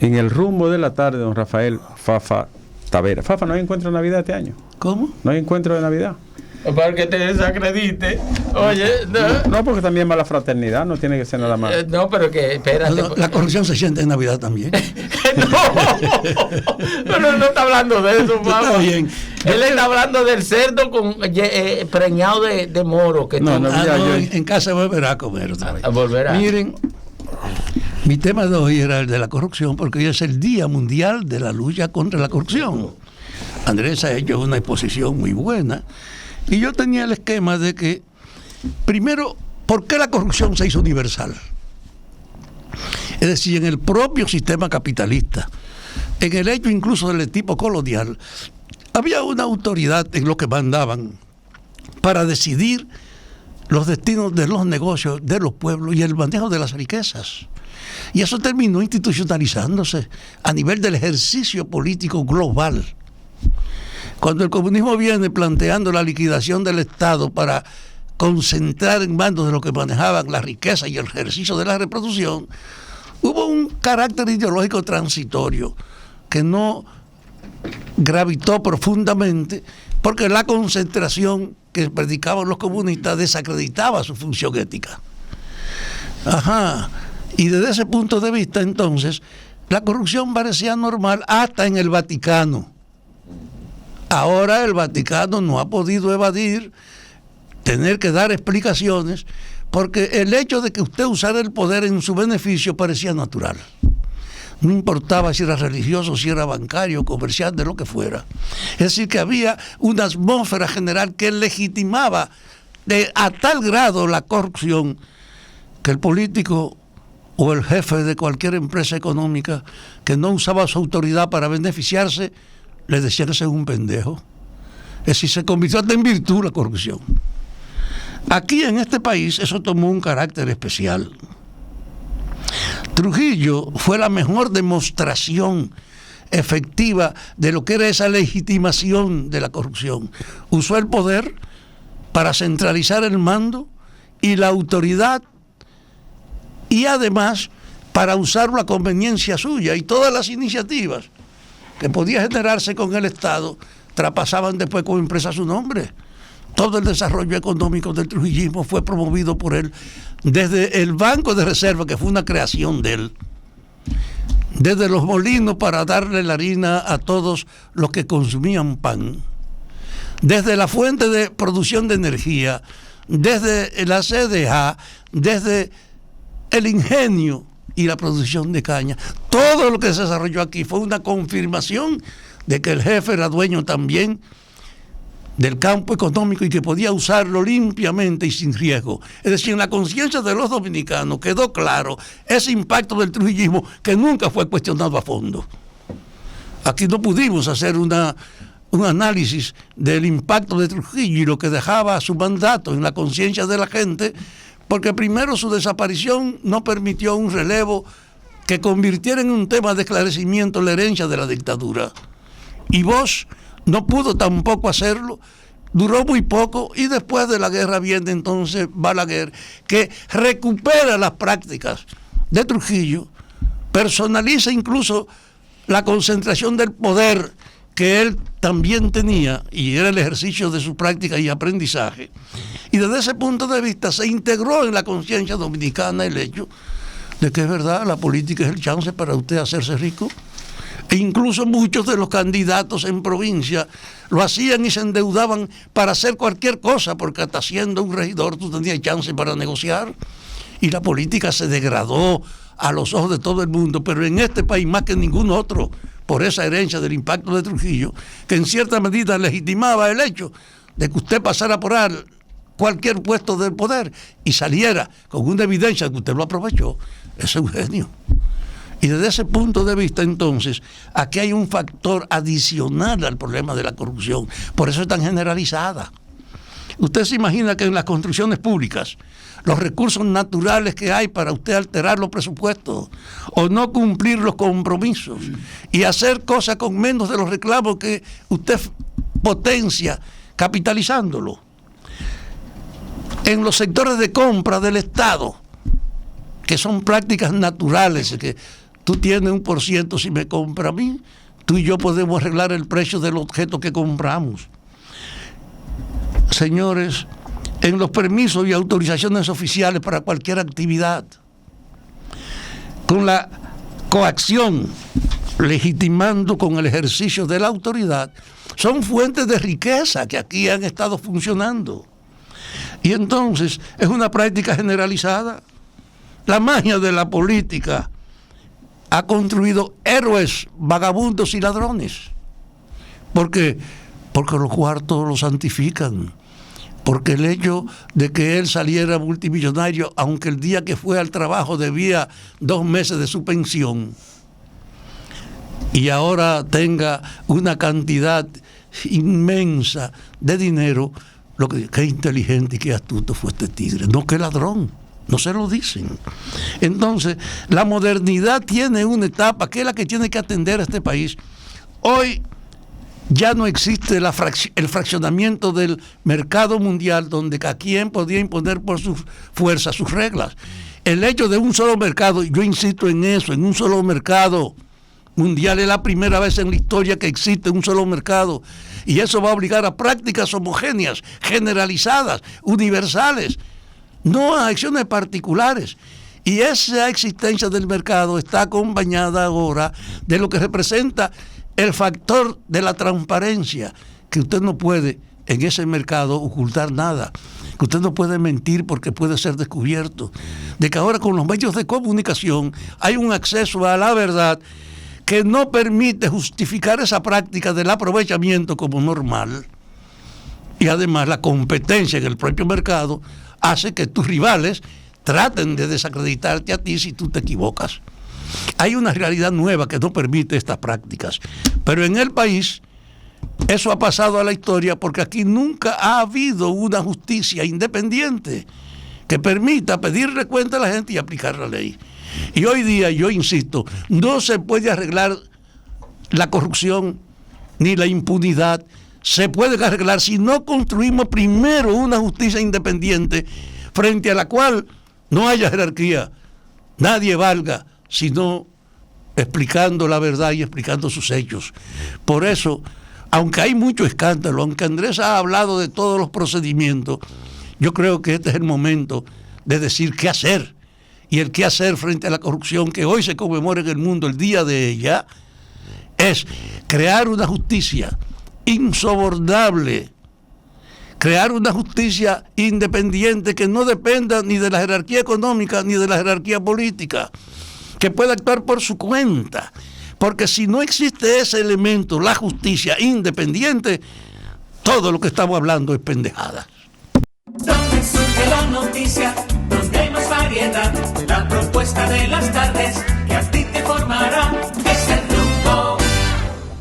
En el rumbo de la tarde, don Rafael Fafa Tavera. Fafa, ¿no hay encuentro de Navidad este año? ¿Cómo? ¿No hay encuentro de Navidad? Para que te desacredite. Oye, no, porque también va la fraternidad, no tiene que ser nada más. no, pero que, espérate. La corrupción se siente en Navidad también. Pero no está hablando de eso, papá. Está bien. Él está hablando del cerdo preñado de moro. Que en casa volverá a comer otra vez. Volverá. Miren, mi tema de hoy era el de la corrupción, porque hoy es el Día Mundial de la Lucha contra la Corrupción. Andrés ha hecho una exposición muy buena. Y yo tenía el esquema de que, primero, ¿por qué la corrupción se hizo universal? Es decir, en el propio sistema capitalista, en el hecho incluso del tipo colonial, había una autoridad en lo que mandaban para decidir los destinos de los negocios de los pueblos y el manejo de las riquezas. Y eso terminó institucionalizándose a nivel del ejercicio político global. Cuando el comunismo viene planteando la liquidación del Estado para concentrar en manos de los que manejaban la riqueza y el ejercicio de la reproducción, hubo un carácter ideológico transitorio que no gravitó profundamente porque la concentración que predicaban los comunistas desacreditaba su función ética. Y desde ese punto de vista, entonces, la corrupción parecía normal hasta en el Vaticano. Ahora el Vaticano no ha podido evadir tener que dar explicaciones porque el hecho de que usted usara el poder en su beneficio parecía natural. No importaba si era religioso, si era bancario, comercial, de lo que fuera. Es decir, que había una atmósfera general que legitimaba a tal grado la corrupción que el político o el jefe de cualquier empresa económica que no usaba su autoridad para beneficiarse le decía que ese es un pendejo. Es decir, se convirtió hasta en virtud la corrupción. Aquí en este país eso tomó un carácter especial. Trujillo fue la mejor demostración efectiva de lo que era esa legitimación de la corrupción. Usó el poder para centralizar el mando y la autoridad y además para usarlo a conveniencia suya, y todas las iniciativas que podía generarse con el Estado traspasaban después como empresa su nombre. Todo el desarrollo económico del trujillismo fue promovido por él, desde el Banco de Reserva, que fue una creación de él, desde los molinos para darle la harina a todos los que consumían pan, desde la fuente de producción de energía, desde la CDA, desde el ingenio y la producción de caña. Todo lo que se desarrolló aquí fue una confirmación de que el jefe era dueño también del campo económico y que podía usarlo limpiamente y sin riesgo. Es decir, en la conciencia de los dominicanos quedó claro ese impacto del trujillismo que nunca fue cuestionado a fondo. Aquí no pudimos hacer un análisis del impacto de Trujillo y lo que dejaba su mandato en la conciencia de la gente, porque primero su desaparición no permitió un relevo que convirtiera en un tema de esclarecimiento la herencia de la dictadura. Y Bosch no pudo tampoco hacerlo, duró muy poco, y después de la guerra viene entonces Balaguer, que recupera las prácticas de Trujillo, personaliza incluso la concentración del poder que él también tenía, y era el ejercicio de su práctica y aprendizaje. Y desde ese punto de vista se integró en la conciencia dominicana el hecho de que es verdad, la política es el chance para usted hacerse rico. E incluso muchos de los candidatos en provincia lo hacían y se endeudaban para hacer cualquier cosa, porque hasta siendo un regidor tú tenías chance para negociar. Y la política se degradó a los ojos de todo el mundo, pero en este país más que en ningún otro, por esa herencia del impacto de Trujillo, que en cierta medida legitimaba el hecho de que usted pasara por cualquier puesto del poder y saliera con una evidencia que usted lo aprovechó. Es un genio. Y desde ese punto de vista, entonces, aquí hay un factor adicional al problema de la corrupción. Por eso es tan generalizada. Usted se imagina que en las construcciones públicas, los recursos naturales que hay para usted alterar los presupuestos o no cumplir los compromisos y hacer cosas con menos de los reclamos que usted potencia capitalizándolo. En los sectores de compra del Estado, que son prácticas naturales, que tú tienes 1% si me compras a mí, tú y yo podemos arreglar el precio del objeto que compramos. Señores, en los permisos y autorizaciones oficiales para cualquier actividad, con la coacción, legitimando con el ejercicio de la autoridad, son fuentes de riqueza que aquí han estado funcionando. Y entonces es una práctica generalizada. La magia de la política ha construido héroes, vagabundos y ladrones. ¿Por qué? Porque los cuartos los santifican. Porque el hecho de que él saliera multimillonario, aunque el día que fue al trabajo debía 2 meses de su pensión, y ahora tenga una cantidad inmensa de dinero, qué inteligente y qué astuto fue este tigre. No, qué ladrón. No se lo dicen. Entonces, la modernidad tiene una etapa que es la que tiene que atender a este país. Hoy ya no existe el fraccionamiento del mercado mundial, donde cada quien podía imponer por su fuerza sus reglas. El hecho de un solo mercado, yo insisto en eso, en un solo mercado mundial, es la primera vez en la historia que existe un solo mercado. Y eso va a obligar a prácticas homogéneas, generalizadas, universales, no a acciones particulares. Y esa existencia del mercado está acompañada ahora de lo que representa el factor de la transparencia, que usted no puede en ese mercado ocultar nada, que usted no puede mentir porque puede ser descubierto, de que ahora con los medios de comunicación hay un acceso a la verdad que no permite justificar esa práctica del aprovechamiento como normal. Y además la competencia en el propio mercado hace que tus rivales traten de desacreditarte a ti si tú te equivocas. Hay una realidad nueva que no permite estas prácticas. Pero en el país eso ha pasado a la historia porque aquí nunca ha habido una justicia independiente que permita pedirle cuenta a la gente y aplicar la ley. Y hoy día, yo insisto, no se puede arreglar la corrupción ni la impunidad. Se puede arreglar si no construimos primero una justicia independiente frente a la cual no haya jerarquía. Nadie valga sino explicando la verdad y explicando sus hechos. Por eso, aunque hay mucho escándalo, aunque Andrés ha hablado de todos los procedimientos, yo creo que este es el momento de decir qué hacer. Y el qué hacer frente a la corrupción, que hoy se conmemora en el mundo el día de ella, es crear una justicia insobornable, crear una justicia independiente que no dependa ni de la jerarquía económica ni de la jerarquía política, que pueda actuar por su cuenta. Porque si no existe ese elemento, la justicia independiente, todo lo que estamos hablando es pendejada. Donde surge la noticia, donde hay más variedad, la propuesta de las tardes